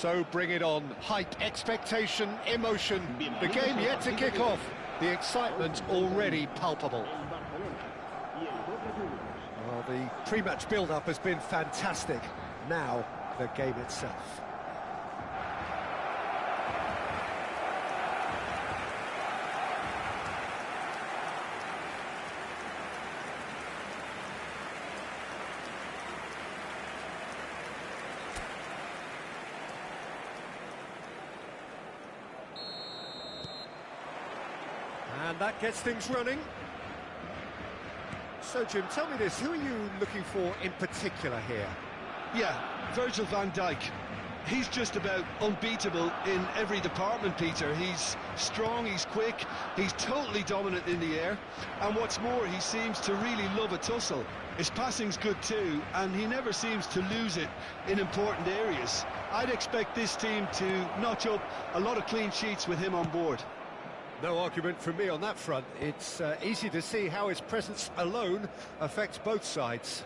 So bring it on. Hype, expectation, emotion. The game yet to kick off. The excitement already palpable. Well, the pre-match build-up has been fantastic. Now, the game itself. And that gets things running. So, Jim, tell me this, who are you looking for in particular here? Yeah, Virgil van Dijk. He's just about unbeatable in every department, Peter. He's strong, he's quick, he's totally dominant in the air. And what's more, he seems to really love a tussle. His passing's good too, and he never seems to lose it in important areas. I'd expect this team to notch up a lot of clean sheets with him on board. No argument from me on that front. It's easy to see how his presence alone affects both sides.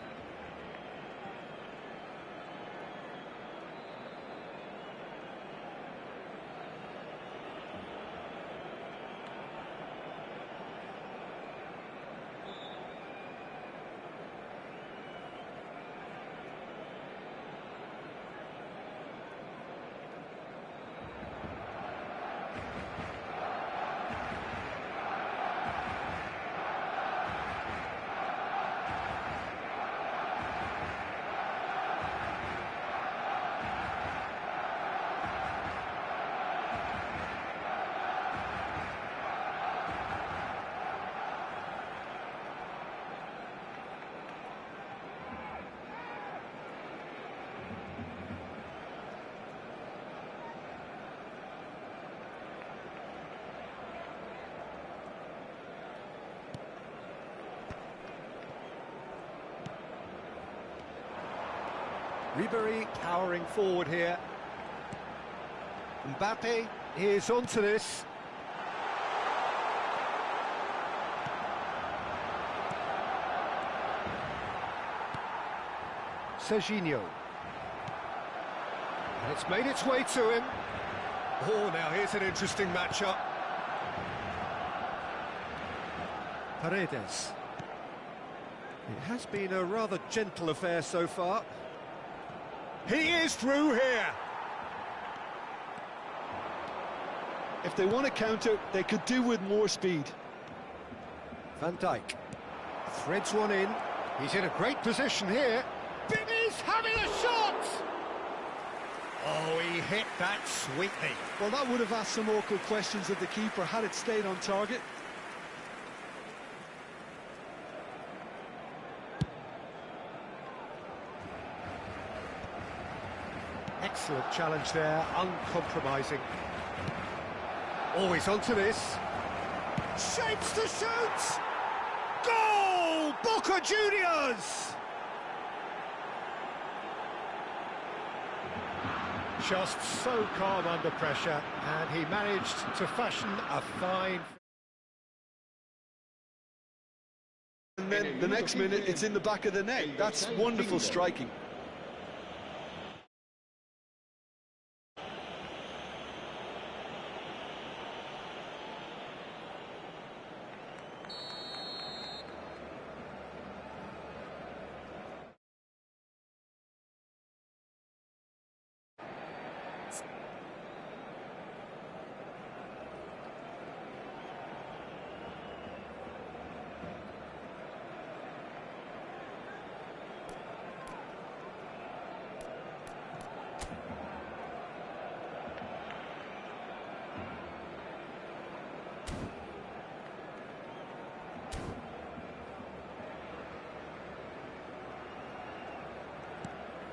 Ribery powering forward here. Mbappe is onto this. Serginho. And it's made its way to him. Oh, now here's an interesting matchup. Paredes. It has been a rather gentle affair so far. He is through here. If they want to counter, they could do with more speed. Van Dijk threads one in. He's in a great position here. He's having a shot! Oh, he hit that sweetly. Well, that would have asked some awkward questions of the keeper had it stayed on target. Excellent challenge there, uncompromising. Always onto this. Shapes to shoot! Goal! Boca Juniors! Just so calm under pressure, and he managed to fashion a fine... And then the next minute, it's in the back of the net. That's wonderful striking.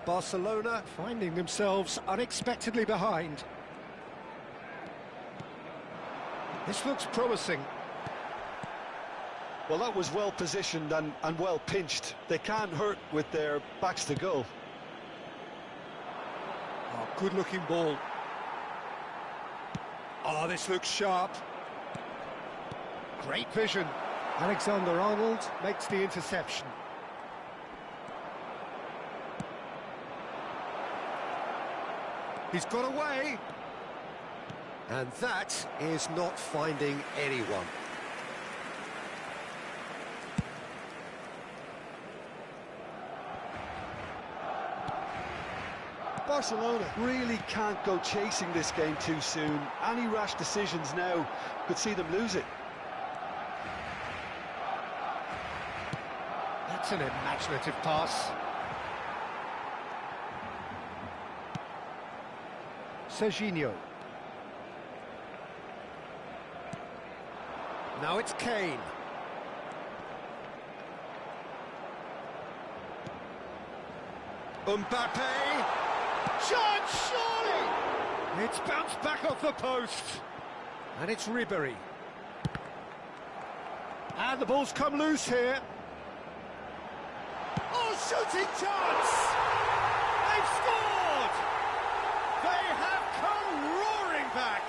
Barcelona finding themselves unexpectedly behind. This looks promising. Well, that was well positioned and well pinched. They can't hurt with their backs to goal. Oh, good-looking ball. Oh, this looks sharp. Great vision. Alexander-Arnold makes the interception. He's got away. And that is not finding anyone. Barcelona really can't go chasing this game too soon. Any rash decisions now could see them lose it. That's an imaginative pass. Serginho. Now it's Kane. Mbappe. Chance, surely! It's bounced back off the post. And it's Ribéry. And the ball's come loose here. Oh, shooting chance! They've scored! They have come roaring back!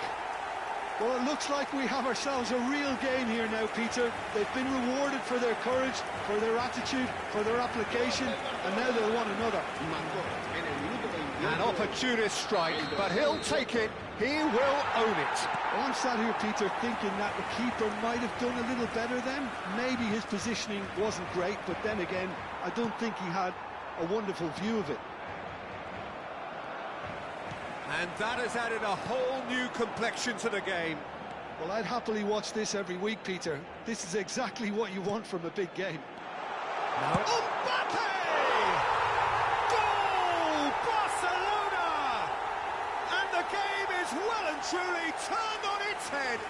Well, it looks like we have ourselves a real game here now, Peter. They've been rewarded for their courage, for their attitude, for their application, and now they'll want another. An opportunist strike, but he'll take it. He will own it. Well, I'm sat here, Peter, thinking that the keeper might have done a little better then. Maybe his positioning wasn't great, but then again, I don't think he had a wonderful view of it. And that has added a whole new complexion to the game. Well, I'd happily watch this every week, Peter. This is exactly what you want from a big game. Now Mbappe! Goal! Barcelona! And the game is well and truly turned on its head.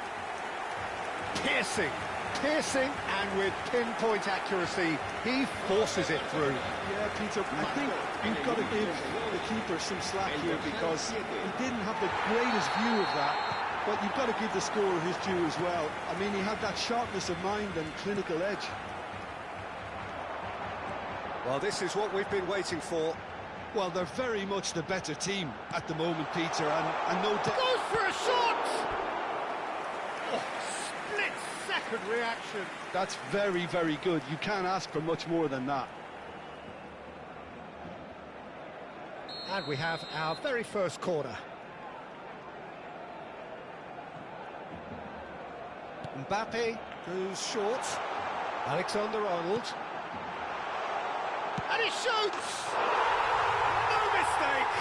Piercing, and with pinpoint accuracy, he forces it through. Yeah, Peter, I think you've got to give the keeper some slack here because he didn't have the greatest view of that, but you've got to give the scorer his due as well. I mean, he had that sharpness of mind and clinical edge. Well, this is what we've been waiting for. Well, they're very much the better team at the moment, Peter, and no doubt... Goes for a shot! Oh, split-second reaction. That's very, very good. You can't ask for much more than that. And we have our very first corner. Mbappe goes short. Alexander-Arnold. And he shoots! No mistake!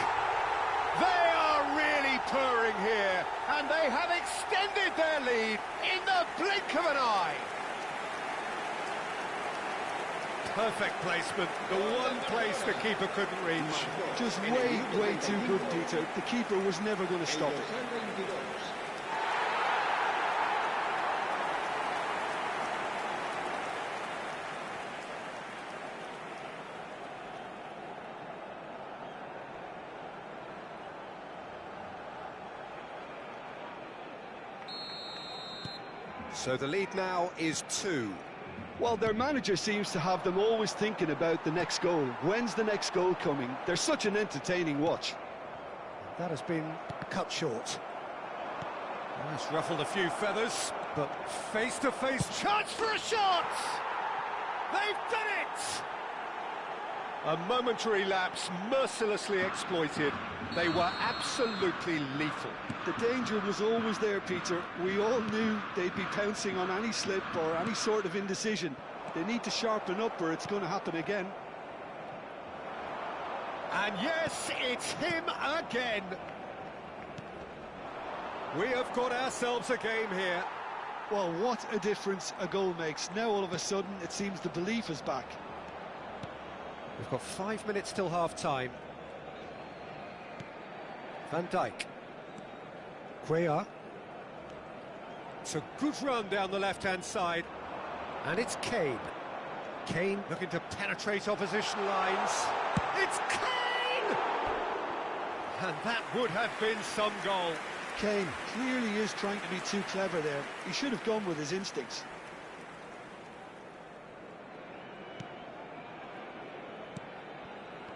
They are really purring here, and they have extended their lead in the blink of an eye. Perfect placement, the one place the keeper couldn't reach. Just way too good, Peter. The keeper was never going to stop it. So the lead now is 2. Well, their manager seems to have them always thinking about the next goal. When's the next goal coming? They're such an entertaining watch. That has been cut short. Well, it's ruffled a few feathers, but face-to-face chance for a shot! They've done it! A momentary lapse mercilessly exploited. They were absolutely lethal. The danger was always there, Peter. We all knew they'd be pouncing on any slip or any sort of indecision. They need to sharpen up or it's going to happen again. And yes, it's him again. We have got ourselves a game here. Well, what a difference a goal makes. Now all of a sudden it seems the belief is back. We've got 5 minutes till half-time. Van Dijk. Cuellar. It's a good run down the left-hand side. And it's Kane. Kane looking to penetrate opposition lines. It's Kane! And that would have been some goal. Kane clearly is trying to be too clever there. He should have gone with his instincts.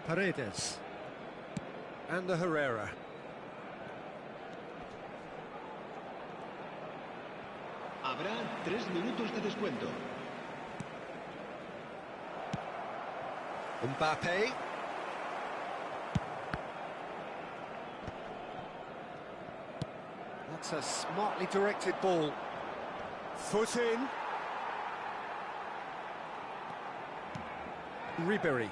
Paredes. And the Herrera. Habrá 3 minutos de descuento. Mbappe. That's a smartly directed ball. Foot in. Ribéry.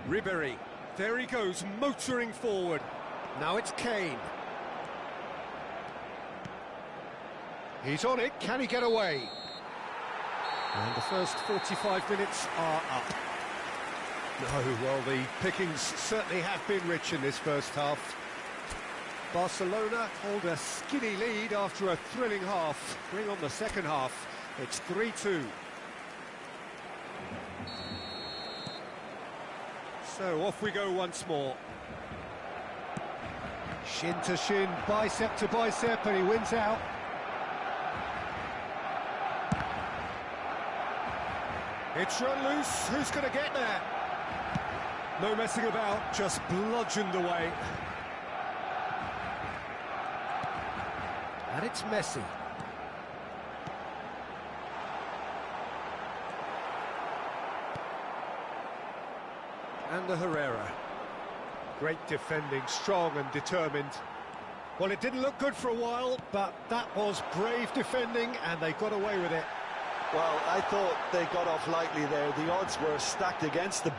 Ribéry. There he goes, motoring forward. Now it's Kane. He's on it, can he get away? And the first 45 minutes are up. No, well, the pickings certainly have been rich in this first half. Barcelona hold a skinny lead after a thrilling half. Bring on the second half. It's 3-2. So off we go once more. Shin to shin, bicep to bicep, and he wins out. It's run loose, who's going to get there? No messing about, just bludgeoned away. And it's Messi. And the Herrera. Great defending, strong and determined. Well, it didn't look good for a while, but that was brave defending, and they got away with it. Well, I thought they got off lightly there. The odds were stacked against them.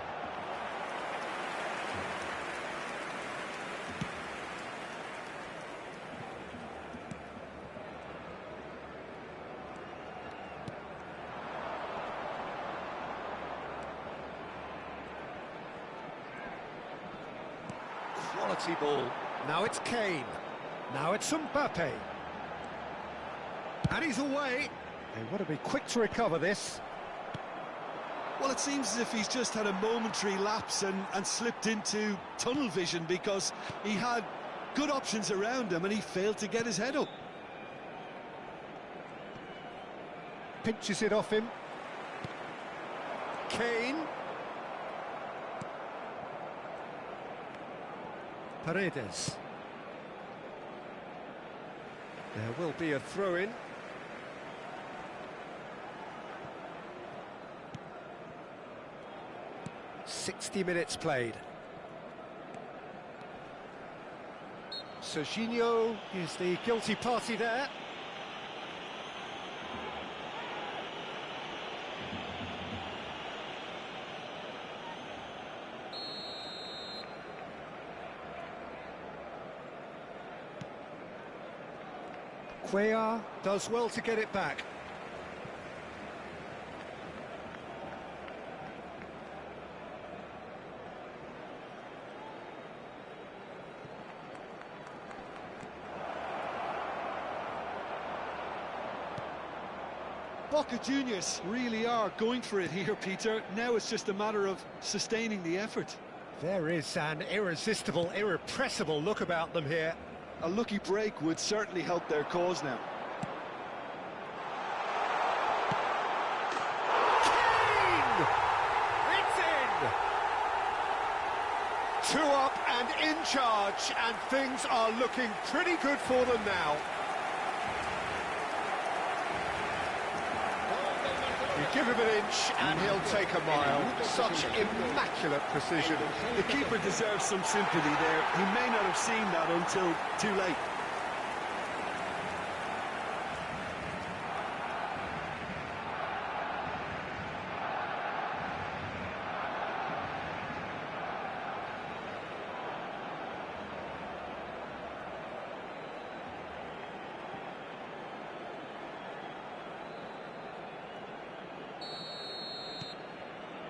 Quality ball. Now it's Kane. Now it's Mbappe. And he's away. They want to be quick to recover this. Well, it seems as if he's just had a momentary lapse and slipped into tunnel vision, because he had good options around him and he failed to get his head up. Pinches it off him. Kane. Paredes. There will be a throw-in. "60 minutes played. Serginho is the guilty party there. Cuellar does well to get it back. Boca Juniors really are going for it here, Peter. Now it's just a matter of sustaining the effort. There is an irresistible, irrepressible look about them here. A lucky break would certainly help their cause now. Kane! It's in! 2 up and in charge, and things are looking pretty good for them now. You give him an inch and he'll take a mile. Such immaculate precision. The keeper deserves some sympathy there. He may not have seen that until too late.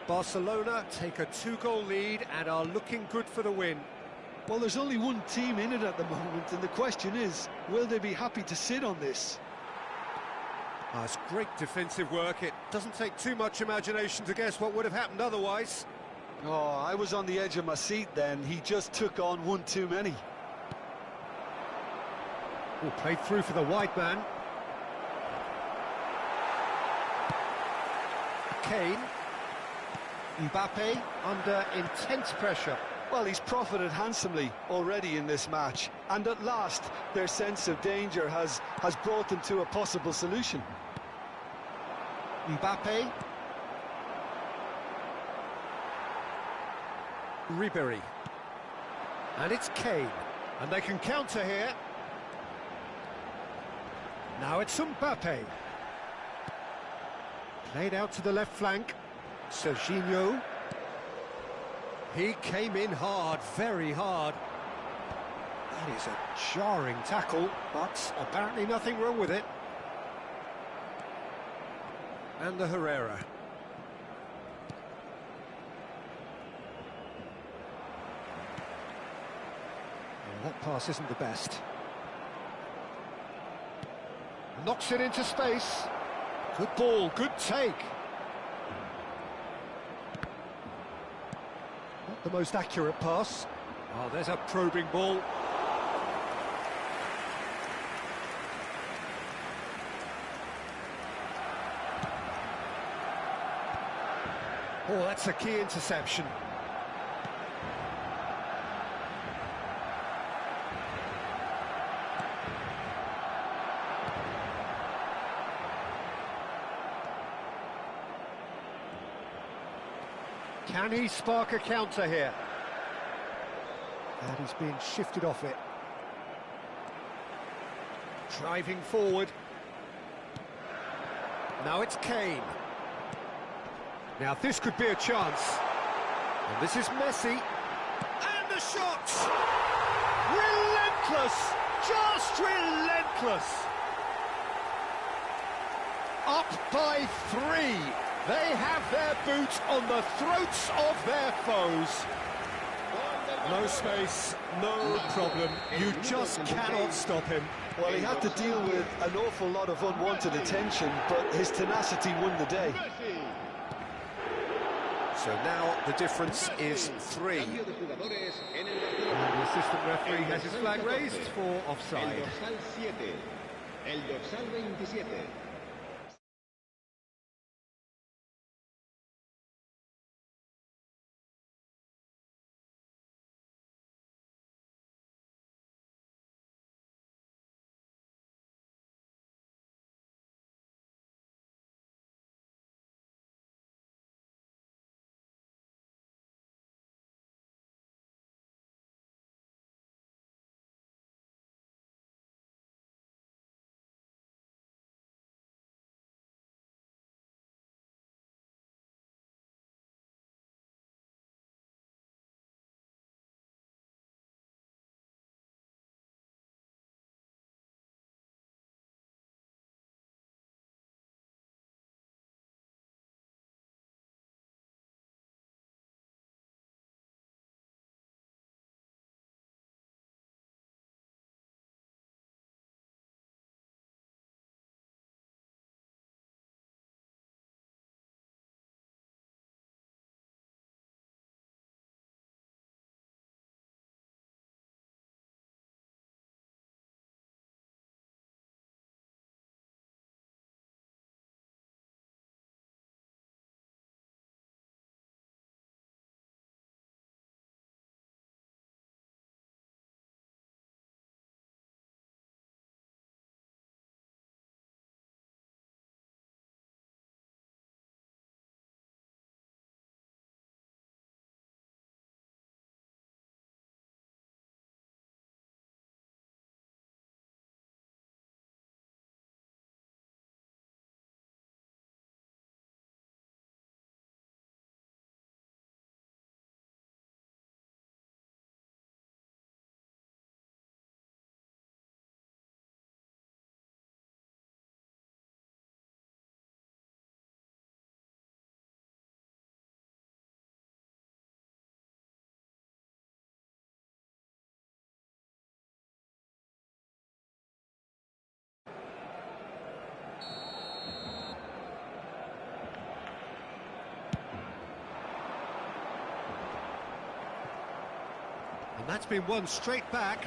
Barcelona take a 2-goal lead and are looking good for the win. Well, there's only one team in it at the moment, and the question is, will they be happy to sit on this? It's great defensive work. It doesn't take too much imagination to guess what would have happened otherwise. Oh, I was on the edge of my seat then. He just took on one too many. Played through for the wide man. Kane. Mbappe under intense pressure. Well, he's profited handsomely already in this match, and at last their sense of danger has brought them to a possible solution. Mbappe. Ribéry. And it's Kane. And they can counter here. Now it's Mbappe. Played out to the left flank. Serginho. He came in hard, very hard. That is a jarring tackle, but apparently nothing wrong with it. And the Herrera. Well, that pass isn't the best. Knocks it into space. Good ball, good take. Not the most accurate pass. Oh, there's a probing ball. Oh, that's a key interception. Can he spark a counter here? And he's being shifted off it. Driving forward. Now it's Kane. Now this could be a chance. And this is Messi. And the shot! Relentless! Just relentless! Up by 3. They have their boot on the throats of their foes. No space, no problem. You just cannot stop him. Well, he had to deal with an awful lot of unwanted attention, but his tenacity won the day. So now the difference is 3. And the assistant referee has his flag raised for offside. And that's been won straight back.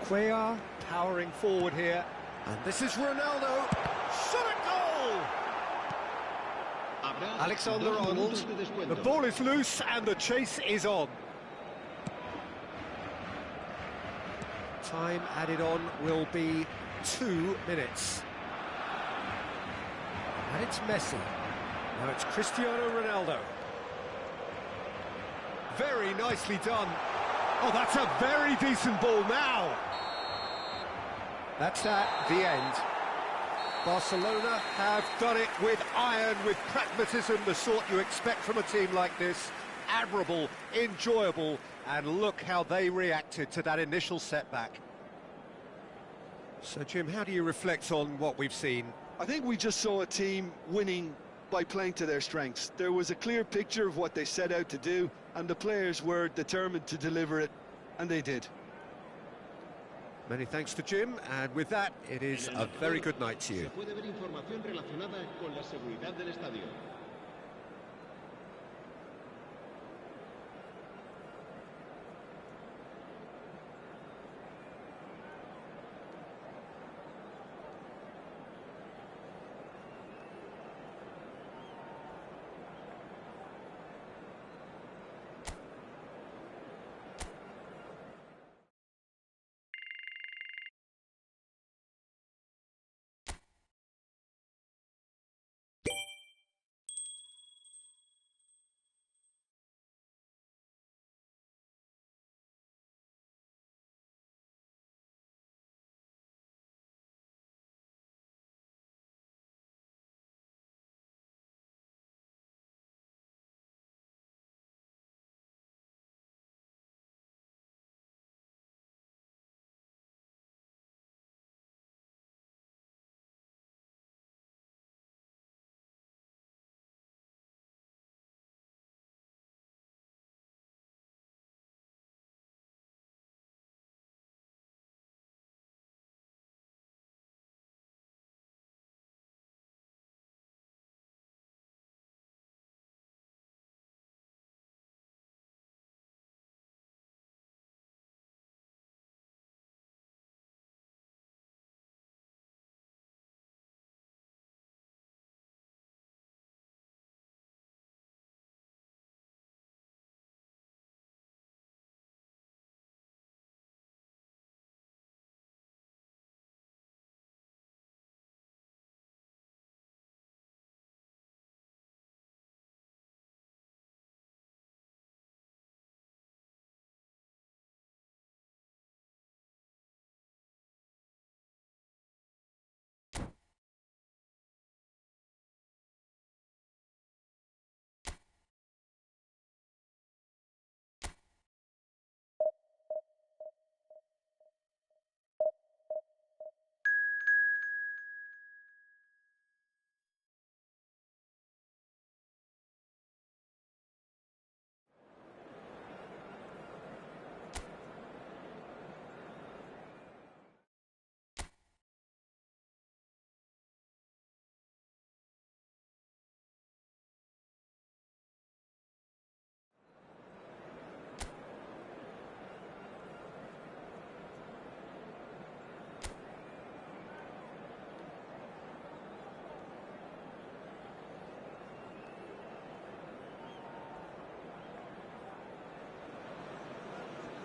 Cuellar powering forward here. And this is Ronaldo. Shot at goal! Alexander-Arnold. The ball is loose and the chase is on. Time added on will be 2 minutes. And it's Messi. Now it's Cristiano Ronaldo. Very nicely done. Oh, that's a very decent ball now. That's at the end. Barcelona have done it with iron, with pragmatism, the sort you expect from a team like this. Admirable, enjoyable, and look how they reacted to that initial setback. So, Jim, how do you reflect on what we've seen? I think we just saw a team winning by playing to their strengths. There was a clear picture of what they set out to do, and the players were determined to deliver it, and they did. Many thanks to Jim, and with that, it is a very good night to you. Se puede ver información relacionada con la seguridad del estadio.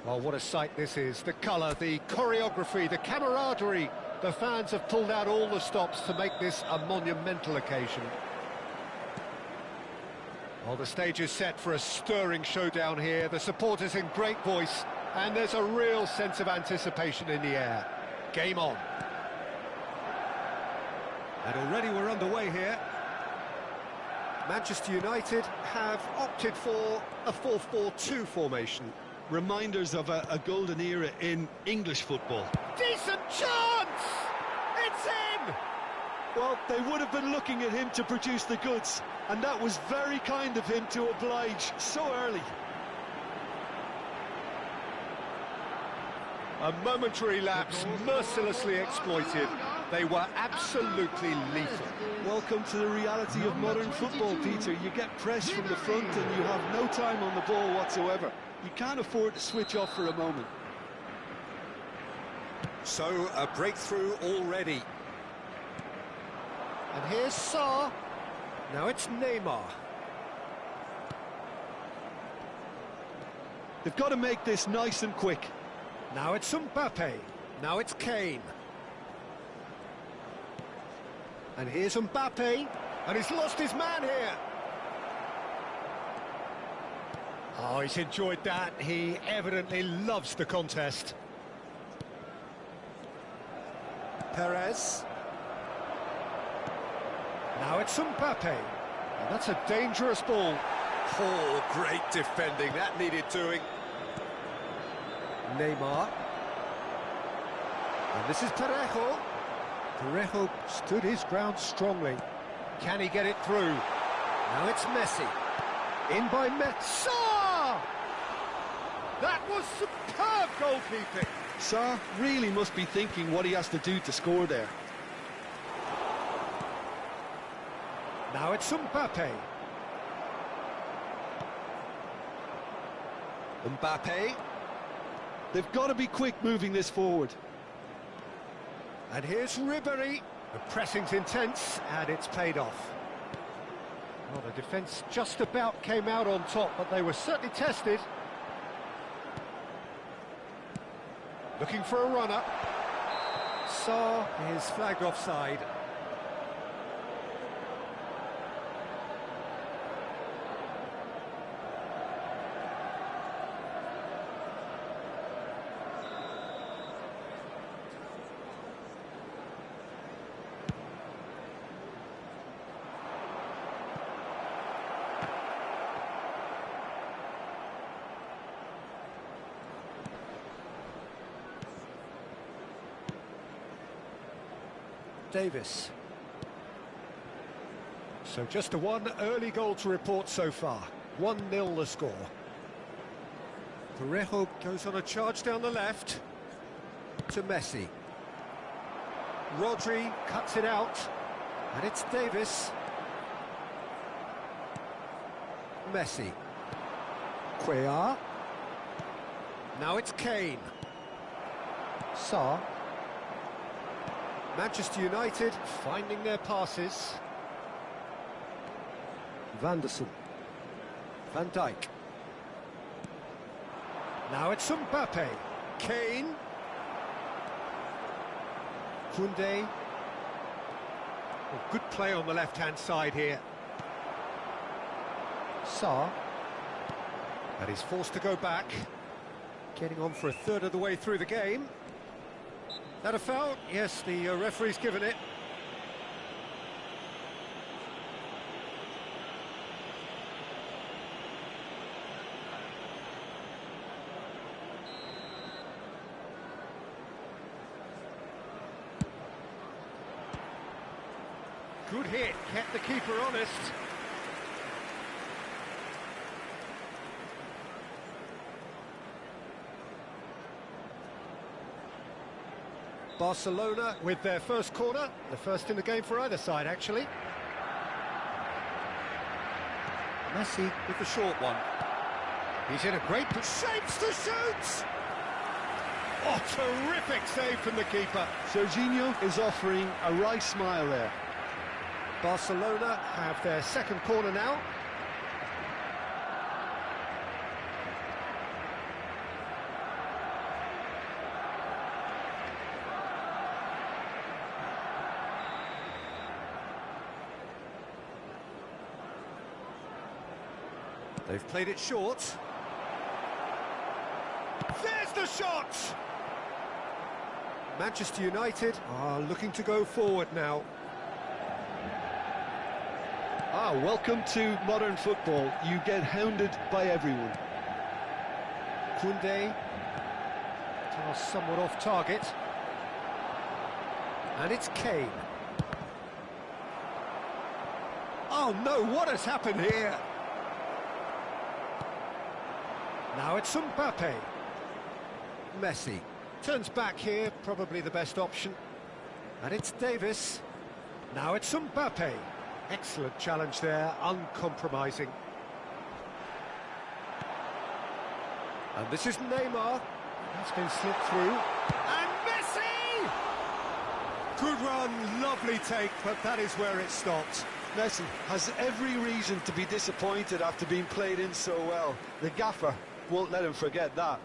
Oh, what a sight this is. The colour, the choreography, the camaraderie. The fans have pulled out all the stops to make this a monumental occasion. Well, the stage is set for a stirring showdown here. The supporters in great voice, and there's a real sense of anticipation in the air. Game on. And already we're underway here. Manchester United have opted for a 4-4-2 formation. Reminders of a golden era in English football. Decent chance! It's in! Well, they would have been looking at him to produce the goods, and that was very kind of him to oblige so early. A momentary lapse, mercilessly exploited. They were absolutely lethal. Welcome to the reality of modern football, Peter. You get pressed from the front and you have no time on the ball whatsoever. You can't afford to switch off for a moment. So, a breakthrough already. And here's Sarr. Now it's Neymar. They've got to make this nice and quick. Now it's Mbappe. Now it's Kane. And here's Mbappe. And he's lost his man here. Oh, he's enjoyed that. He evidently loves the contest. Perez. Now it's Mbappe. And that's a dangerous ball. Oh, great defending. That needed doing. Neymar. And this is Parejo. Parejo stood his ground strongly. Can he get it through? Now it's Messi. In by Messi. That was superb goalkeeping. Sa really must be thinking what he has to do to score there. Now it's Mbappe. Mbappe. They've got to be quick moving this forward. And here's Ribery. The pressing's intense, and it's paid off. Well, the defence just about came out on top, but they were certainly tested. Looking for a runner. Saw is flagged offside. Davis. So just a one early goal to report so far. 1-0 the score. Parejo goes on a charge down the left to Messi. Rodri cuts it out, and it's Davis. Messi. Cuellar. Now it's Kane. Sarr. Manchester United finding their passes. Van Dijk. Now it's Mbappe. Kane. Koundé. Oh, good play on the left-hand side here. Sarr. And he's forced to go back. Getting on for a third of the way through the game. That a foul? Yes, the referee's given it. Good hit, kept the keeper honest. Barcelona with their first corner, the first in the game for either side, actually. Messi with the short one. He's in a great shapes to shoot! Oh, terrific save from the keeper. Serginho is offering a wry smile there. Barcelona have their second corner now. They've played it short. There's the shot! Manchester United are looking to go forward now. Welcome to modern football. You get hounded by everyone. Koundé, toss somewhat off target. And it's Kane. Oh no, what has happened here? Now it's Mbappe. Messi turns back here, probably the best option. And it's Davis. Now it's Mbappe. Excellent challenge there, uncompromising. And this is Neymar. That's been slipped through. And Messi! Good run, lovely take, but that is where it stopped. Messi has every reason to be disappointed after being played in so well. The gaffer won't let him forget that.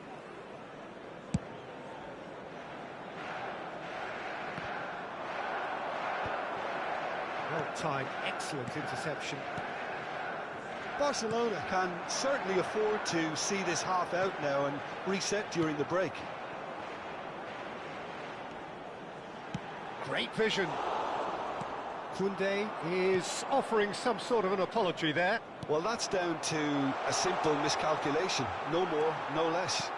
Well timed, excellent interception. Barcelona can certainly afford to see this half out now and reset during the break. Great vision. Koundé is offering some sort of an apology there. Well, that's down to a simple miscalculation. No more, no less.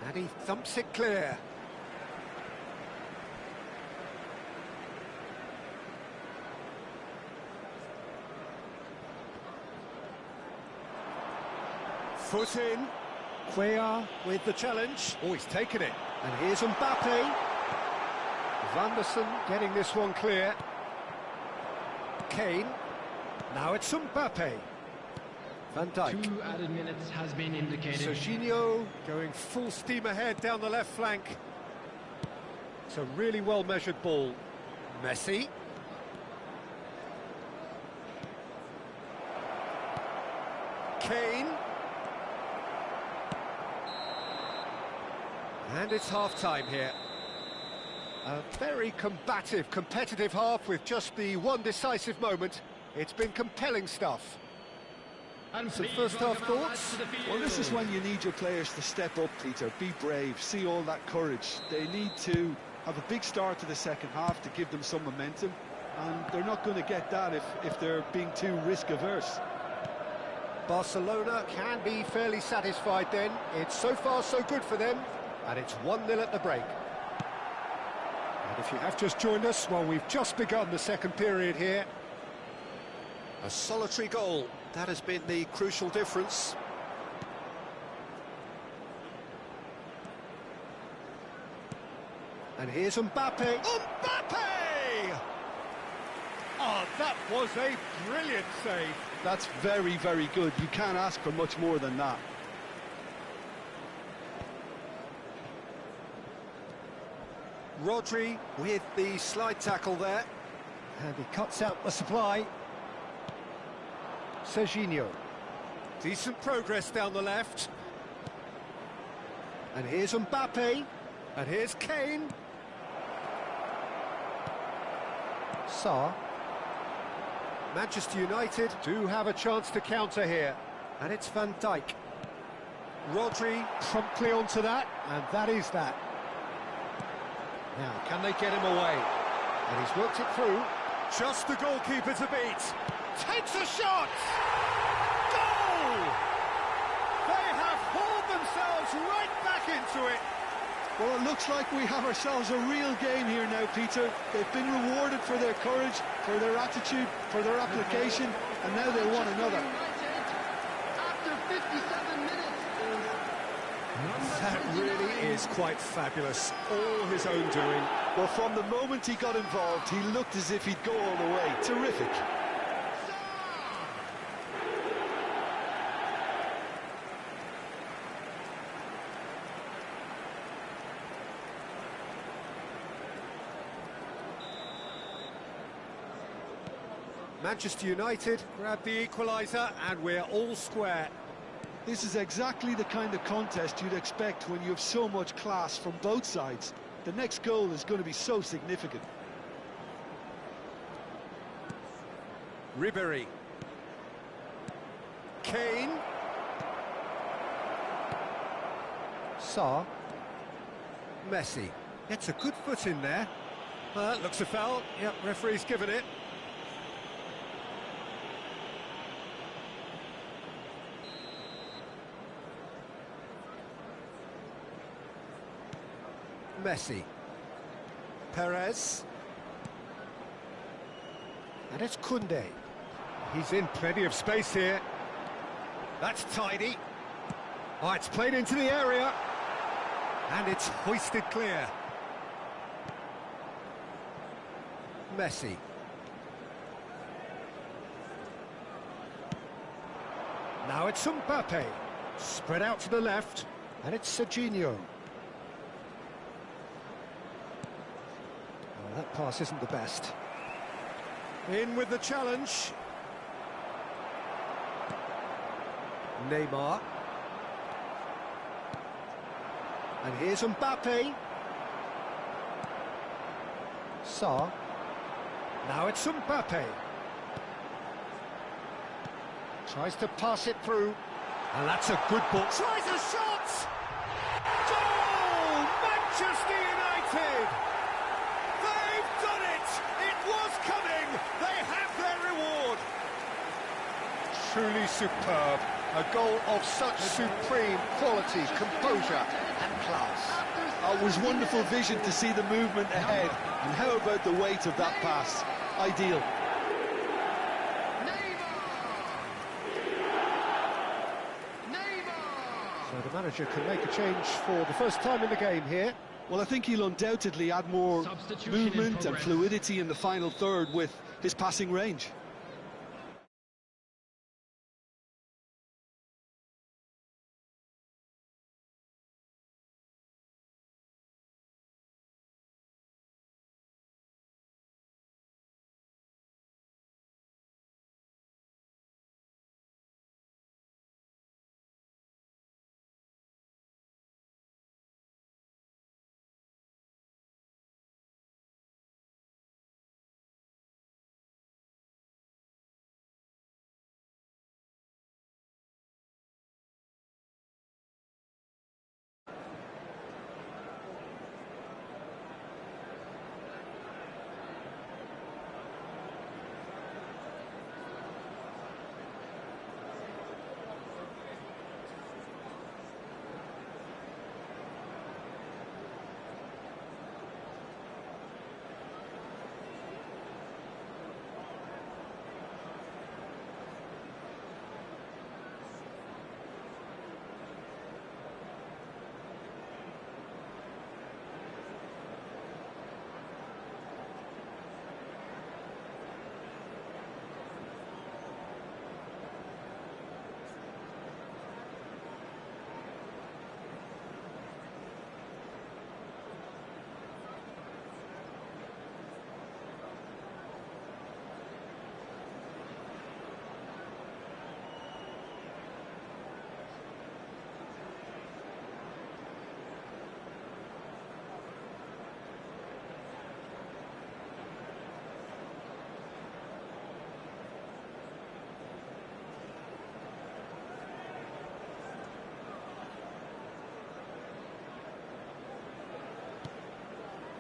And he thumps it clear. Foot in. Cuellar with the challenge. Oh, he's taken it. And here's Mbappe. Vanderson getting this one clear. Kane. Now it's Mbappe. Van Dijk. 2 added minutes has been indicated. Serginho going full steam ahead down the left flank. It's a really well-measured ball. Messi. Kane. And it's half-time here. A very combative, competitive half with just the one decisive moment. It's been compelling stuff. And Some please first half welcome our lads thoughts? to the field. Well, this is when you need your players to step up, Peter. Be brave, see all that courage. They need to have a big start to the second half to give them some momentum, and they're not going to get that if they're being too risk-averse. Barcelona can be fairly satisfied then. It's so far so good for them, and it's 1-0 at the break. And if you have just joined us, well, we've just begun the second period here. A solitary goal, that has been the crucial difference. And here's Mbappe. Mbappe! Oh, that was a brilliant save. That's very, very good. You can't ask for much more than that. Rodri with the slide tackle there. And he cuts out the supply. Serginho. Decent progress down the left. And here's Mbappe. And here's Kane. Sarr. Manchester United do have a chance to counter here. And it's Van Dijk. Rodri promptly onto that, and that is that. Now, can they get him away? And he's worked it through. Just the goalkeeper to beat. Takes a shot! Goal! They have hauled themselves right back into it. Well, it looks like we have ourselves a real game here now, Peter. They've been rewarded for their courage, for their attitude, for their application, and now they want another. After 57 minutes That really is quite fabulous. All his own doing. Well, from the moment he got involved, he looked as if he'd go all the way. Terrific. Manchester United grab the equaliser, and we're all square. This is exactly the kind of contest you'd expect when you have so much class from both sides. The next goal is going to be so significant. Ribéry. Kane. Sarr. Messi. Gets a good foot in there. That looks a foul. Yep, referee's given it. Messi. Perez. And it's Koundé. He's in plenty of space here. That's tidy. Oh, it's played into the area. And it's hoisted clear. Messi. Now it's Mbappe. Spread out to the left. And it's Serginho. Oh, that pass isn't the best. In with the challenge. Neymar. And here's Mbappe. Sarr. Now it's Mbappe. Tries to pass it through. And that's a good ball. Tries a shot! Goal! Manchester United! They've was coming! They have their reward! Truly superb. A goal of such supreme quality, composure and class. It was wonderful vision to see the movement ahead. And how about the weight of that pass? Ideal. So the manager can make a change for the first time in the game here. Well, I think he'll undoubtedly add more Substitution in movement and progress. fluidity in the final third with his passing range.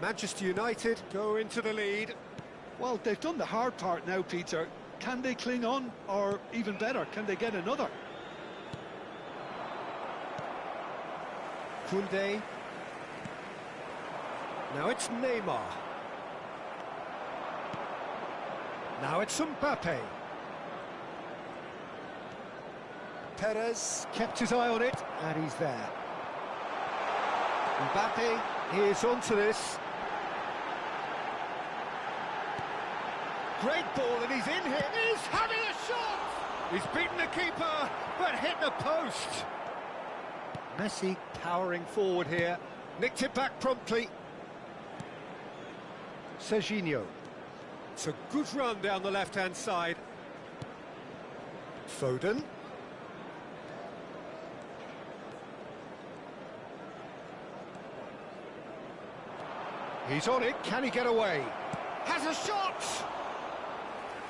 Manchester United go into the lead. Well, they've done the hard part now, Peter. Can they cling on, or even better, can they get another? Koundé. Now it's Neymar. Now it's Mbappe. Perez kept his eye on it, and he's there. Mbappe is onto this. Great ball, and he's in here. He's having a shot! He's beaten the keeper, but hit the post. Messi powering forward here. Nicked it back promptly. Serginho. It's a good run down the left-hand side. Foden. He's on it. Can he get away? Has a shot!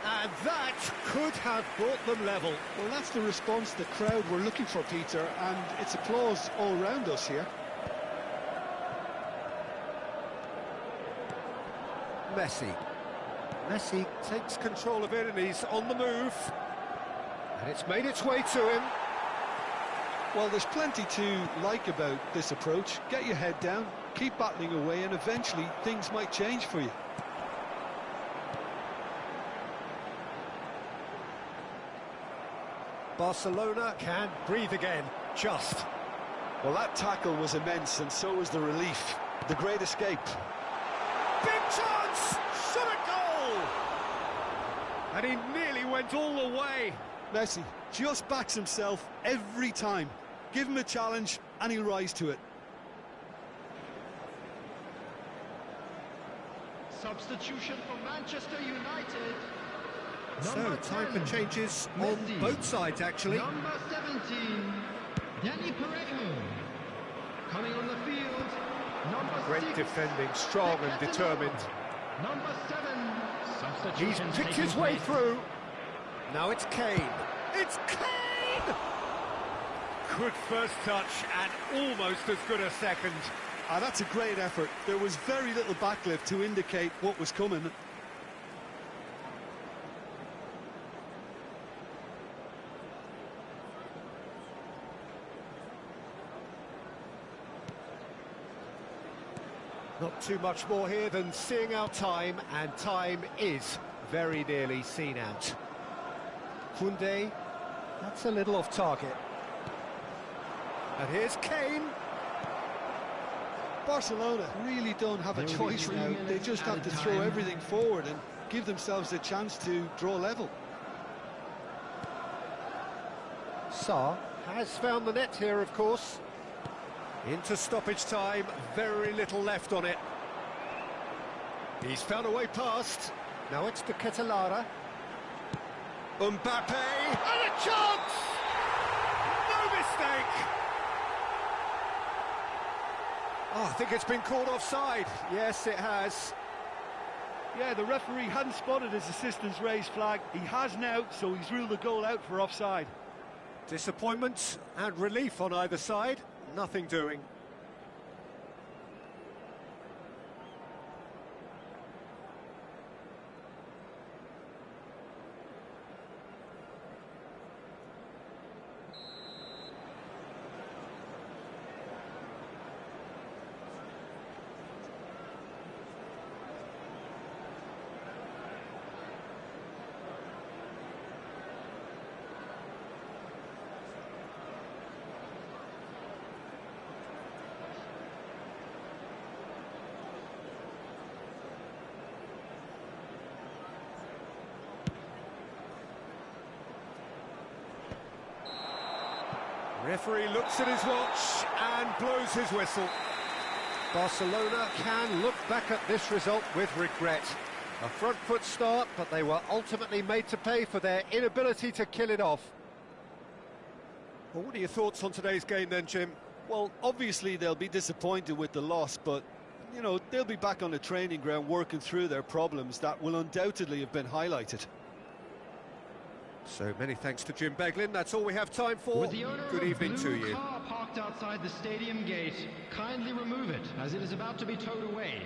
And that could have brought them level. Well, that's the response the crowd were looking for, Peter, and it's applause all round us here. Messi. Messi takes control of it, and he's on the move. And it's made its way to him. Well, there's plenty to like about this approach. Get your head down, keep battling away, and eventually things might change for you. Barcelona can breathe again, just. Well, that tackle was immense, and so was the relief. The great escape. Big chance! Shot a goal! And he nearly went all the way. Messi just backs himself every time. Give him a challenge, and he'll rise to it. Substitution for Manchester United. So, Number time 10, for changes on Mendy. both sides, actually. Number 17, Danny Parejo. Coming on the field, number Great 6, defending, strong and Beckham. determined. Number 7, He's substitution picked his taking way place. through. Now it's Kane. It's Kane! Good first touch and almost as good a second. Ah, that's a great effort. There was very little backlift to indicate what was coming. Not too much more here than seeing out time, and time is very nearly seen out. Koundé, that's a little off target. And here's Kane. Barcelona really don't have a choice now. They just have to throw everything forward and give themselves a chance to draw level. Sarr has found the net here, of course. Into stoppage time, very little left on it. He's found a way past. Now it's to Ketelara. Mbappe, and a chance! No mistake! Oh, I think it's been called offside. Yes, it has. Yeah, the referee hadn't spotted his assistant's raised flag. He has now, so he's ruled the goal out for offside. Disappointment and relief on either side. Nothing doing. Referee looks at his watch and blows his whistle. Barcelona can look back at this result with regret. A front foot start, but they were ultimately made to pay for their inability to kill it off. Well, what are your thoughts on today's game then, Jim? Well, obviously they'll be disappointed with the loss, but, you know, they'll be back on the training ground working through their problems that will undoubtedly have been highlighted. So many thanks to Jim Beglin. That's all we have time for. With the owner Good of a evening to blue you. car parked outside the stadium gate, kindly remove it as it is about to be towed away.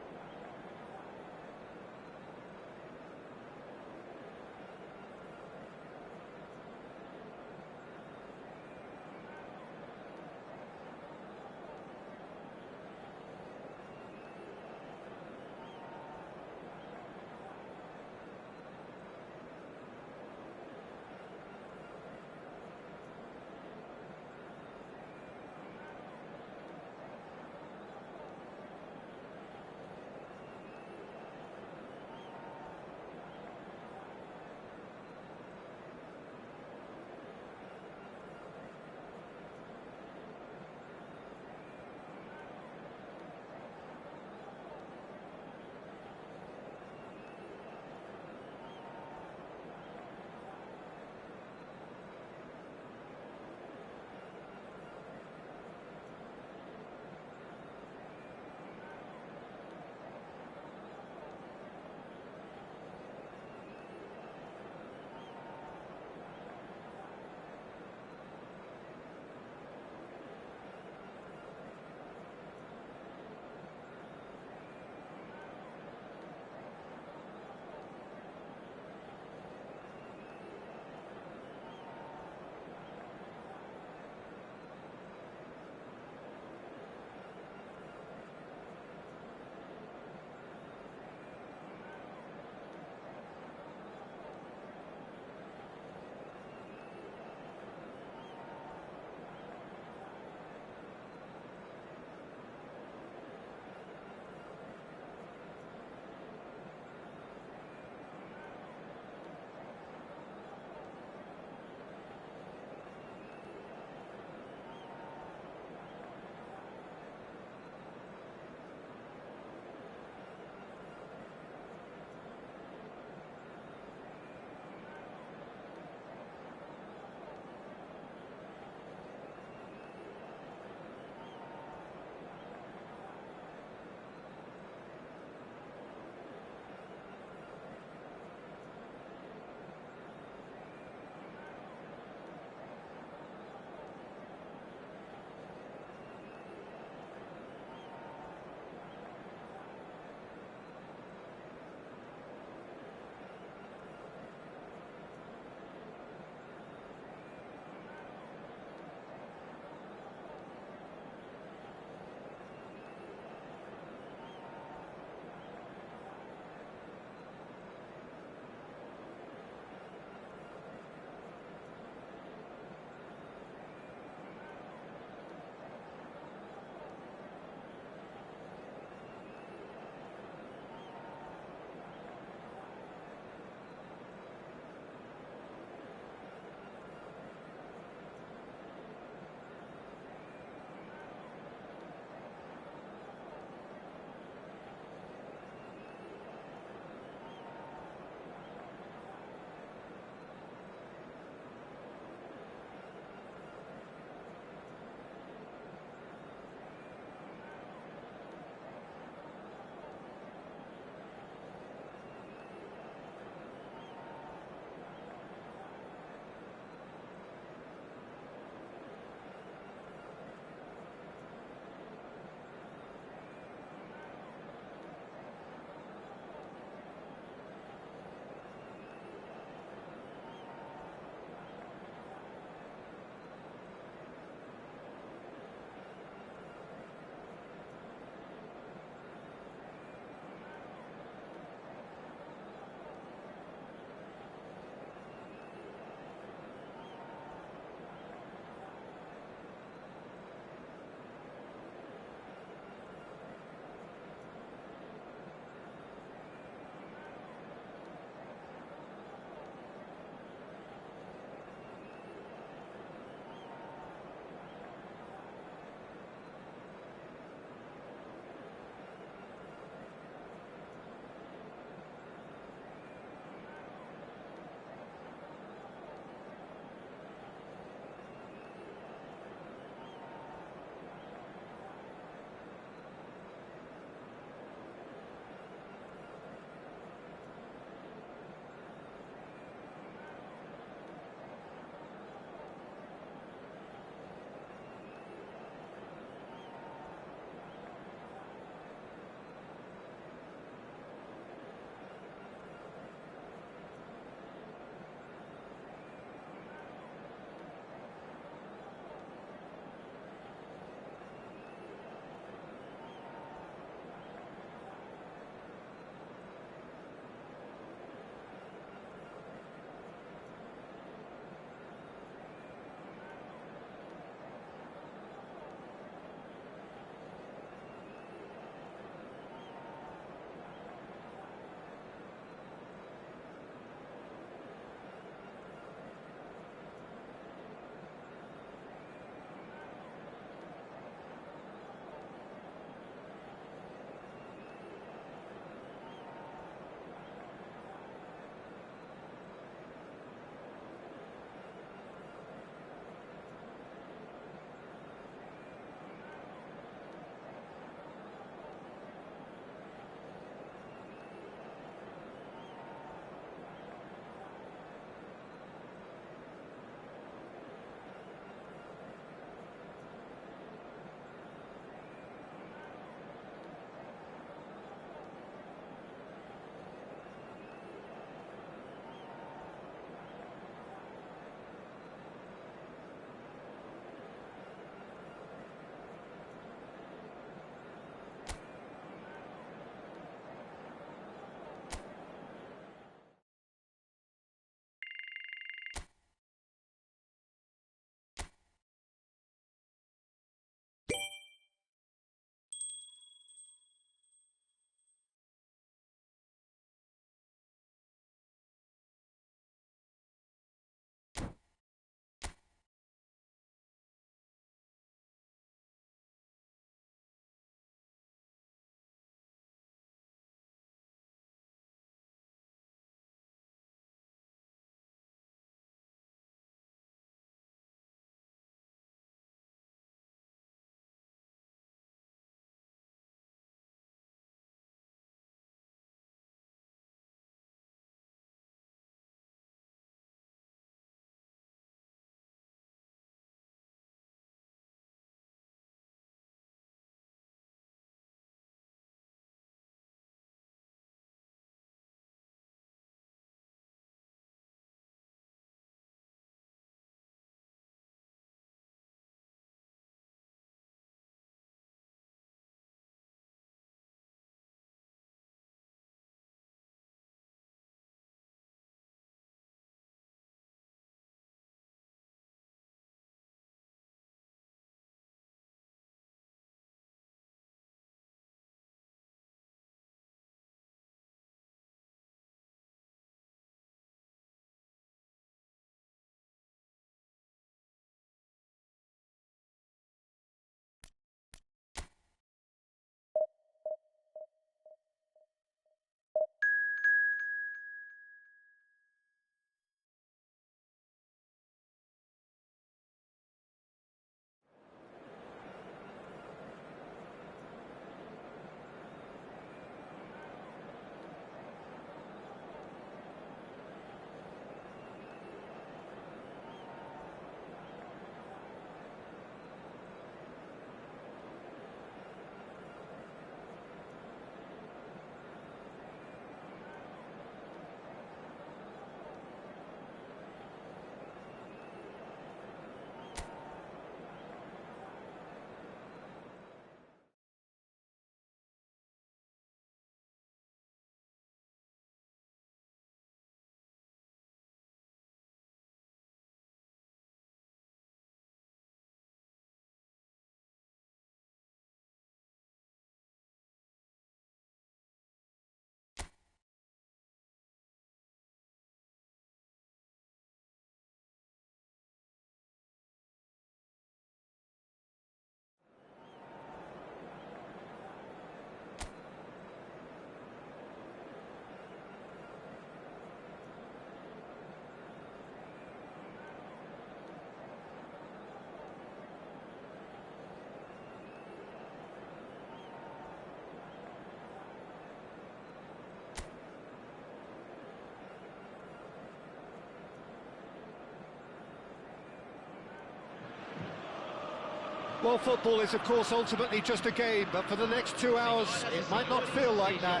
Well, football is, of course, ultimately just a game, but for the next 2 hours, it might not feel like that.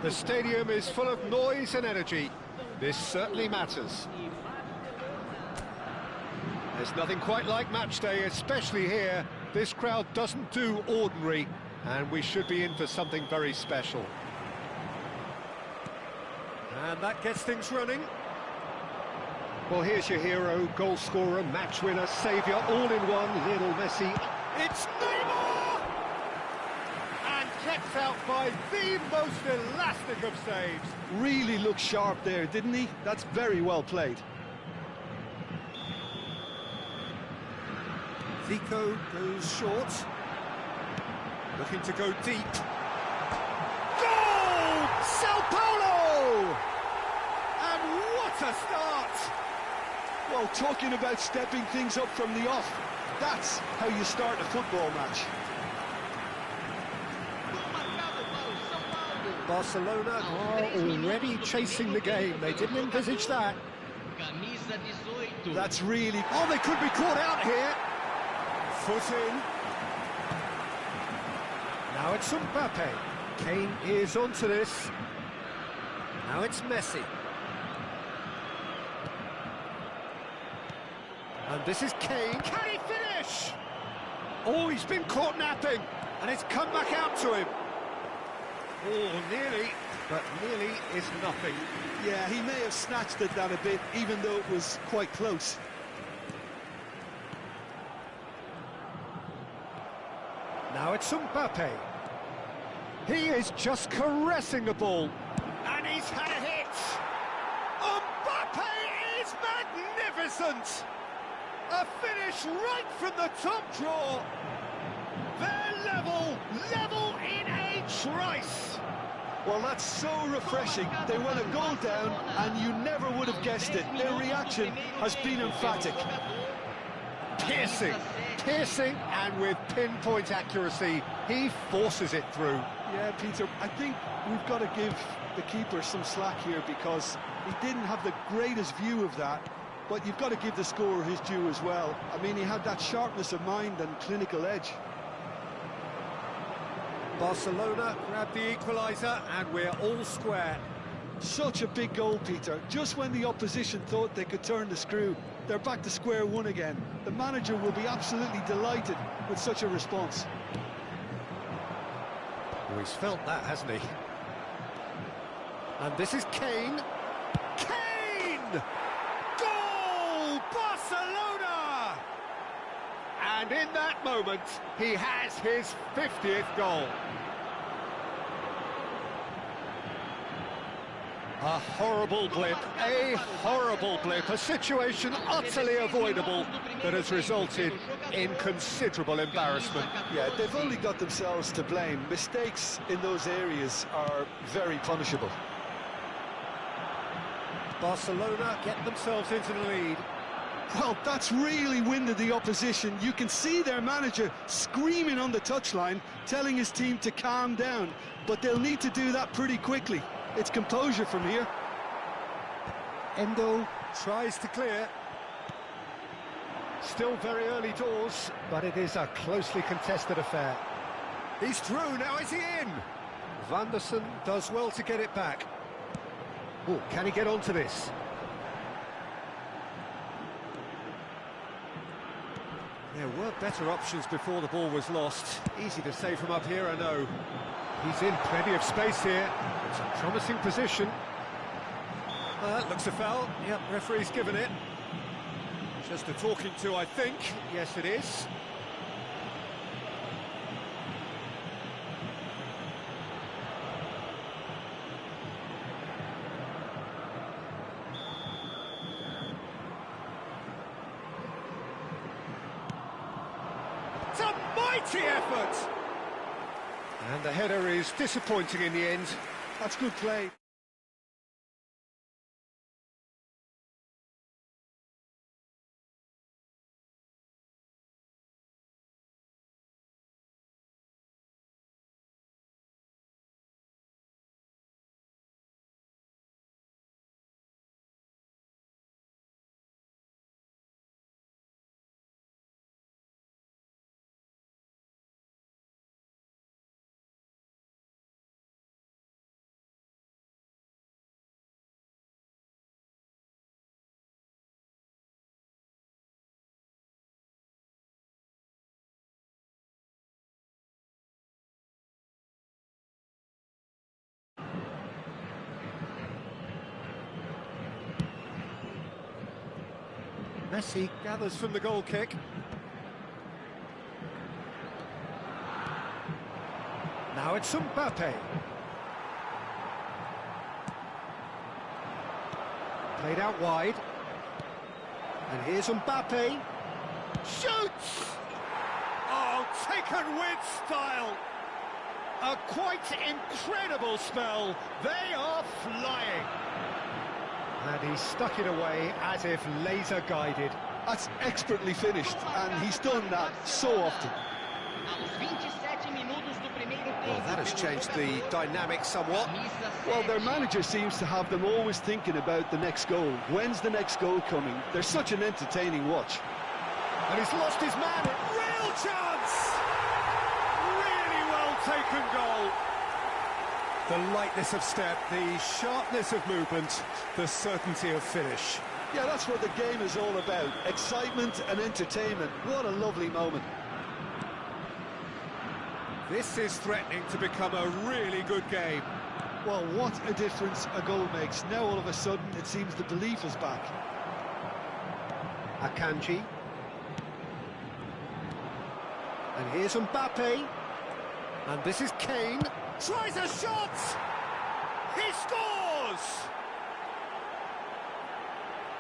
The stadium is full of noise and energy. This certainly matters. There's nothing quite like match day, especially here. This crowd doesn't do ordinary, and we should be in for something very special. And that gets things running. Well, here's your hero, goal scorer, match winner, saviour, all in one, Lionel Messi. It's Neymar! And kept out by the most elastic of saves. Really looked sharp there, didn't he? That's very well played. Zico goes short. Looking to go deep. Goal! Sao Paulo! And what a start! Well, talking about stepping things up from the off, that's how you start a football match. Barcelona are already chasing the game. They didn't envisage that. That's really... Oh, they could be caught out here. Foot in. Now it's Mbappe. Kane is onto this. Now it's Messi. And this is Kane. Can he finish? Oh, he's been caught napping, and it's come back out to him. Oh, nearly, but nearly is nothing. Yeah, he may have snatched at that a bit, even though it was quite close. Now it's Mbappe. He is just caressing the ball. And he's had a hit. Mbappe is magnificent. A finish right from the top draw. They're level in a trice. Well, that's so refreshing. They went a goal down, and you never would have guessed it. Their reaction has been emphatic. Piercing, and with pinpoint accuracy, he forces it through. Yeah, Peter, I think we've got to give the keeper some slack here because he didn't have the greatest view of that, but you've got to give the scorer his due as well. I mean, he had that sharpness of mind and clinical edge. Barcelona grab the equaliser, and we're all square. Such a big goal, Peter. Just when the opposition thought they could turn the screw, they're back to square one again. The manager will be absolutely delighted with such a response. Oh, he's felt that, hasn't he? And this is Kane. Kane! Goal! Barcelona! And in that moment, he has his 50th goal. A horrible blip, a situation utterly avoidable that has resulted in considerable embarrassment. Yeah, they've only got themselves to blame. Mistakes in those areas are very punishable. Barcelona get themselves into the lead. Well, that's really winded the opposition. You can see their manager screaming on the touchline, telling his team to calm down, but they'll need to do that pretty quickly. It's composure from here. Endo tries to clear. Still very early doors, but it is a closely contested affair. He's through, now is he in? Vanderson does well to get it back. Oh, can he get onto this? There were better options before the ball was lost. Easy to say from up here, I know. He's in plenty of space here. It's a promising position. Looks a foul. Yep, referee's given it. Just a talking to, I think. Yes, it is. It's a mighty effort! And the header is disappointing in the end. That's good play. Messi gathers from the goal kick. Now it's Mbappe. Played out wide. And here's Mbappe. Shoots! Oh, taken with style. A quite incredible spell. They are flying. And he stuck it away as if laser guided. That's expertly finished, and he's done that so often. Well, that has changed the dynamic somewhat. Well, their manager seems to have them always thinking about the next goal. When's the next goal coming? They're such an entertaining watch. And he's lost his man. Real chance! Really well taken goal. The lightness of step, the sharpness of movement, the certainty of finish. Yeah, that's what the game is all about. Excitement and entertainment. What a lovely moment. This is threatening to become a really good game. Well, what a difference a goal makes. Now all of a sudden it seems the belief is back. Akanji. And here's Mbappe. And this is Kane. Tries a shot! He scores!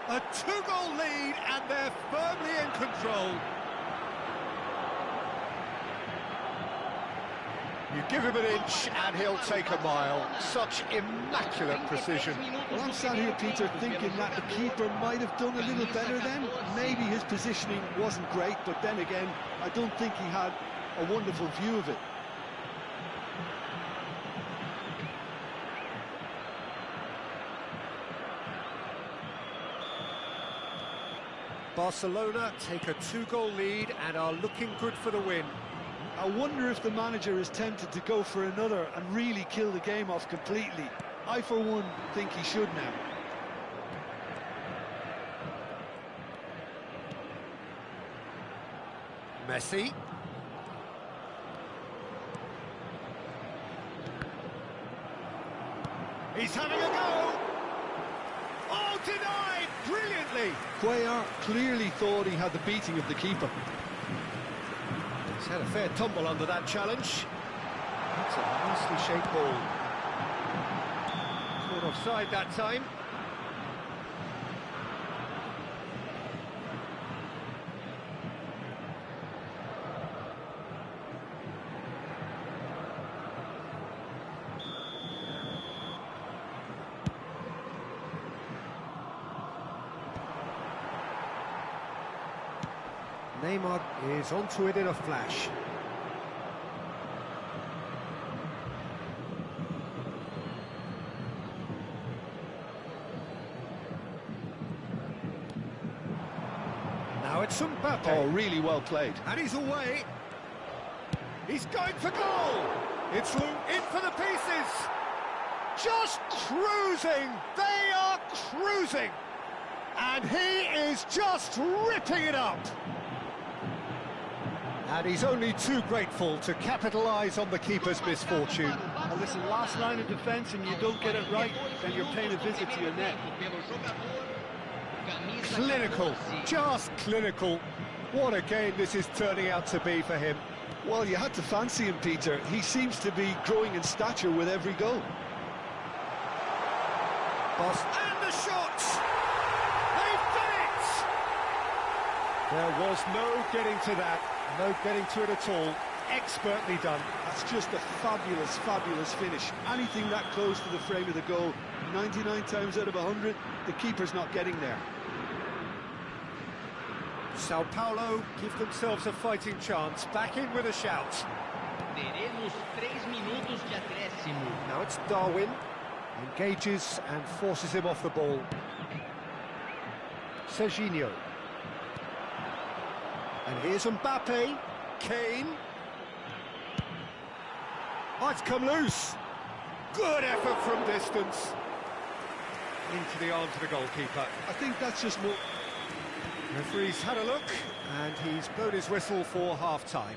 A two-goal lead and they're firmly in control. You give him an inch and he'll take a mile. Such immaculate precision. Well, I'm sat here, Peter, thinking that the keeper might have done a little better then. Maybe his positioning wasn't great, but then again, I don't think he had a wonderful view of it. Barcelona take a two-goal lead and are looking good for the win. I wonder if the manager is tempted to go for another and really kill the game off completely. I, for one, think he should now. Messi. He's having a go! Oh, denied! Brilliantly! Cuellar clearly thought he had the beating of the keeper. He's had a fair tumble under that challenge. That's a nicely shaped ball. Caught offside that time. Neymar is onto it in a flash. Now it's Mbappe. Oh, really well played. And he's away. He's going for goal. It's in for the pieces. Just cruising. They are cruising. And he is just ripping it up. And he's only too grateful to capitalise on the keeper's misfortune. Well, listen, last line of defence and you don't get it right, then you're paying a visit to your net. Clinical, just clinical. What a game this is turning out to be for him. Well, you had to fancy him, Peter. He seems to be growing in stature with every goal. And the shots! They've done it! There was no getting to that, no getting to it at all. Expertly done. That's just a fabulous, fabulous finish. Anything that close to the frame of the goal, 99 times out of 100, the keeper's not getting there. Sao Paulo give themselves a fighting chance, back in with a shout. Now it's Darwin, engages and forces him off the ball. Serginho. And here's Mbappe, Kane. Oh, it's come loose. Good effort from distance. Into the arms of the goalkeeper. I think that's just more... Referee's had a look, and he's blown his whistle for half-time.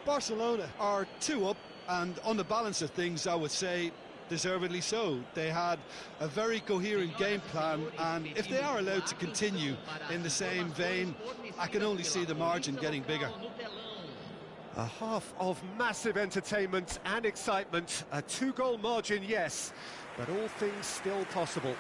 Barcelona are 2 up, and on the balance of things, I would say deservedly so. They had a very coherent game plan, and if they are allowed to continue in the same vein, I can only see the margin getting bigger. A half of massive entertainment and excitement. A 2-goal margin, yes, but all things still possible.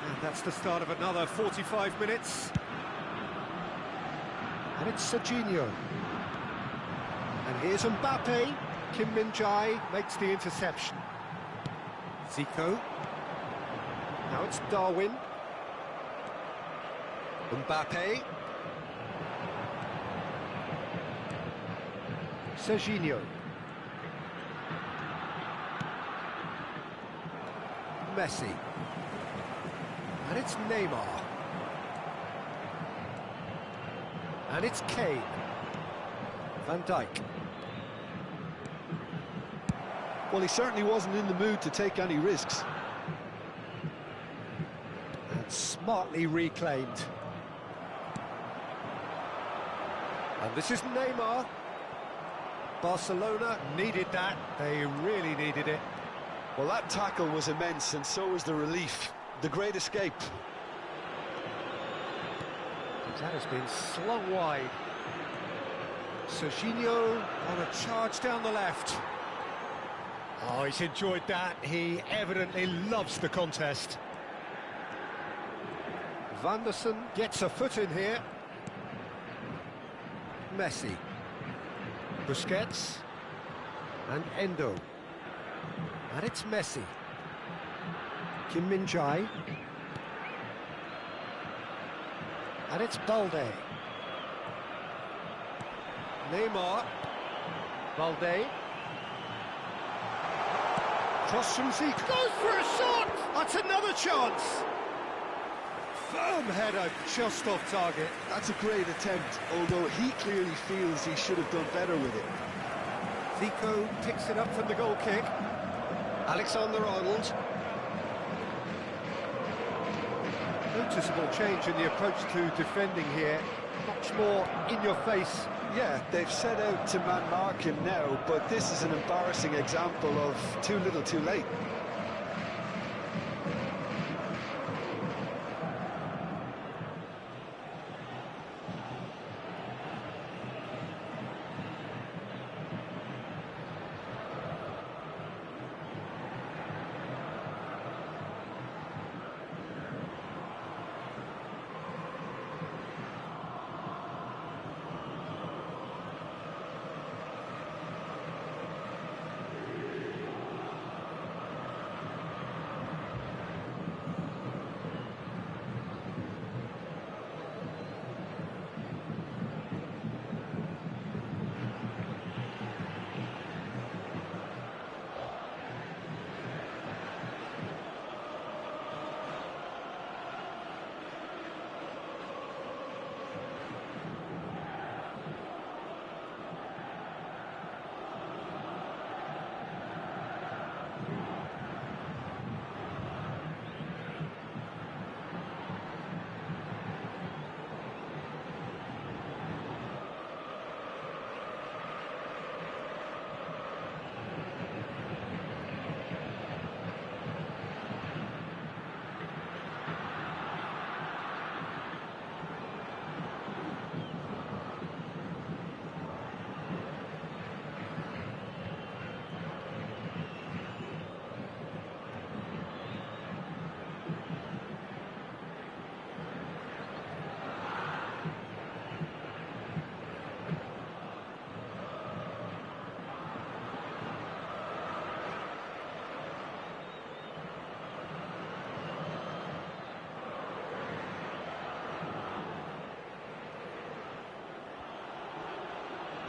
And that's the start of another 45 minutes. And it's Serginho. And here's Mbappe. Kim Min-jae makes the interception. Zico. Now it's Darwin. Mbappe. Serginho. Messi. And it's Neymar. And it's Kane. Van Dijk. Well, he certainly wasn't in the mood to take any risks. And smartly reclaimed. And this is Neymar. Barcelona needed that. They really needed it. Well, that tackle was immense, and so was the relief. The great escape. That has been slung wide. Serginho on a charge down the left. Oh, he's enjoyed that. He evidently loves the contest. Van der Sar gets a foot in here. Messi. Busquets. And Endo. And it's Messi. Kim Min-jae. And it's Balde. Neymar. Balde. Cross from Zico. Goes for a shot! That's another chance! Firm header, just off target. That's a great attempt, although he clearly feels he should have done better with it. Zico picks it up from the goal kick. Alexander-Arnold. Noticeable change in the approach to defending here. Much more in your face. Yeah, they've set out to man-mark him now, but this is an embarrassing example of too little too late.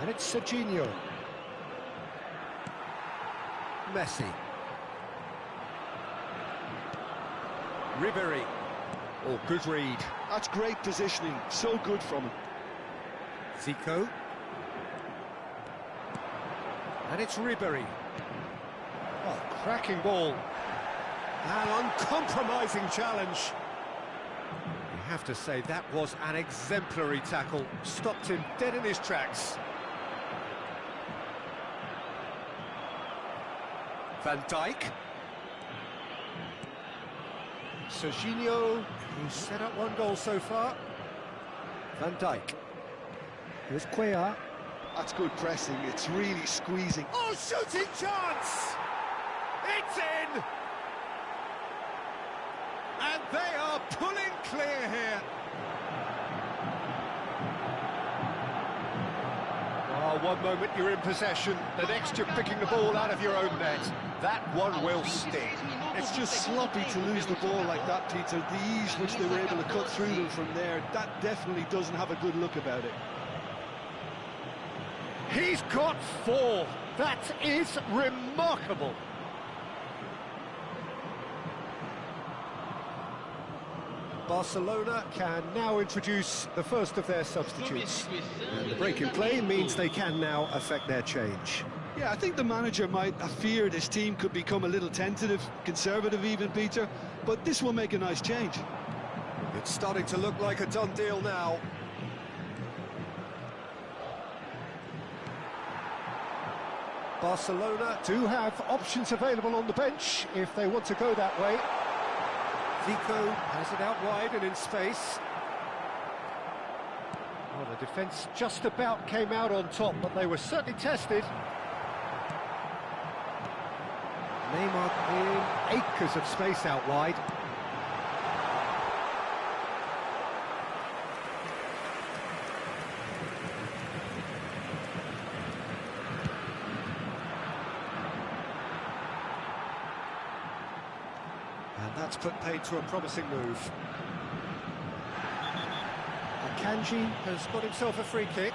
And it's Serginho. Messi. Ribéry. Oh, good read. That's great positioning, so good from him. Zico. And it's Ribéry. Oh, cracking ball. An uncompromising challenge. You have to say that was an exemplary tackle. Stopped him dead in his tracks. Van Dijk. Serginho, who's set up one goal so far. Van Dijk. Here's Cuellar. That's good pressing, it's really squeezing. Oh, shooting chance! It's in! And they are pulling clear here. Oh, one moment you're in possession, the next you're picking the ball out of your own net. That one will sting. It's just sloppy to lose the ball like that, Peter. The ease which they were able to cut through them from there, that definitely doesn't have a good look about it. He's got 4. That is remarkable. Barcelona can now introduce the first of their substitutes. And the break in play means they can now affect their change. Yeah, I think the manager might have feared his team could become a little tentative, conservative even, Peter, but this will make a nice change. It's starting to look like a done deal now. Barcelona do have options available on the bench if they want to go that way. Zico has it out wide and in space. Oh, the defence just about came out on top, but they were certainly tested. Neymar in acres of space out wide. And that's put paid to a promising move. Akanji has got himself a free kick.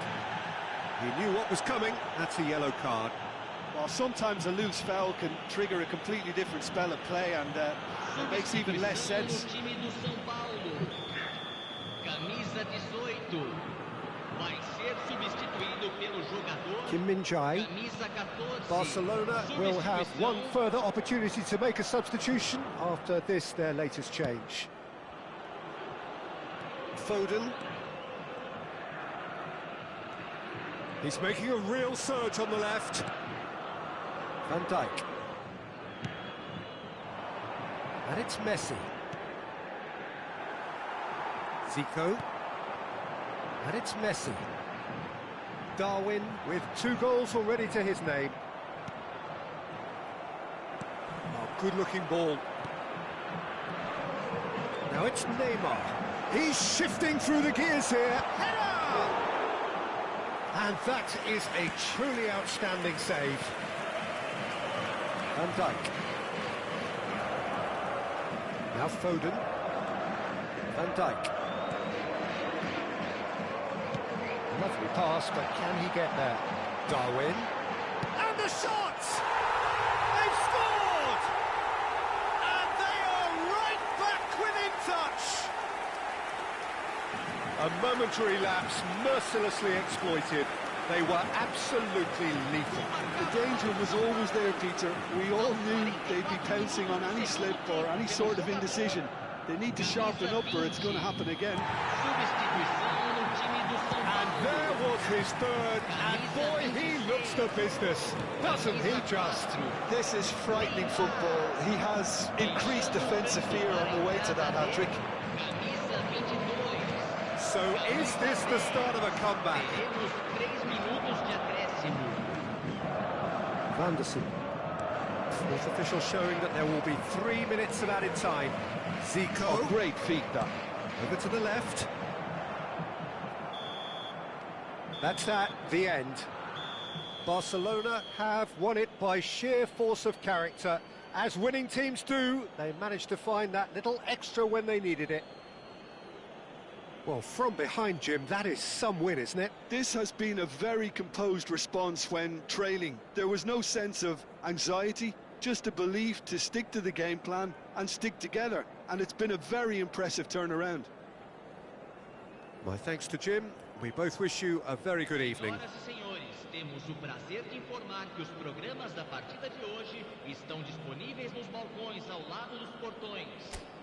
He knew what was coming. That's a yellow card. Well, sometimes a loose foul can trigger a completely different spell of play, and it makes even less sense. Kim Min-jae. Barcelona will have one further opportunity to make a substitution after this, their latest change. Foden. He's making a real surge on the left. Van Dijk. And it's Messi. Zico. And it's Messi. Darwin with 2 goals already to his name. Oh, good-looking ball. Now it's Neymar. He's shifting through the gears here. Header! And that is a truly outstanding save. Van Dijk. Now Foden. Van Dijk. Lovely pass, but can he get there? Darwin. And the shot! They've scored! And they are right back within touch! A momentary lapse, mercilessly exploited. They were absolutely lethal. The danger was always there, Peter. We all knew they'd be pouncing on any slip or any sort of indecision. They need to sharpen up or it's going to happen again. And there was his third, and boy, he looks the business, doesn't he just? This is frightening football. He has increased defensive fear on the way to that hat-trick. So is this the start of a comeback? Vanderson. Fourth official showing that there will be 3 minutes of added time. Zico. Oh, great feat, that. Over to the left. That's that, the end. Barcelona have won it by sheer force of character. As winning teams do, they managed to find that little extra when they needed it. Well, from behind, Jim, that is some win, isn't it? This has been a very composed response when trailing. There was no sense of anxiety, just a belief to stick to the game plan and stick together. And it's been a very impressive turnaround. My thanks to Jim. We both wish you a very good evening. Senhoras e senhores, temos o prazer de informar que os programas da partida de hoje estão disponíveis nos balcões ao lado dos portões.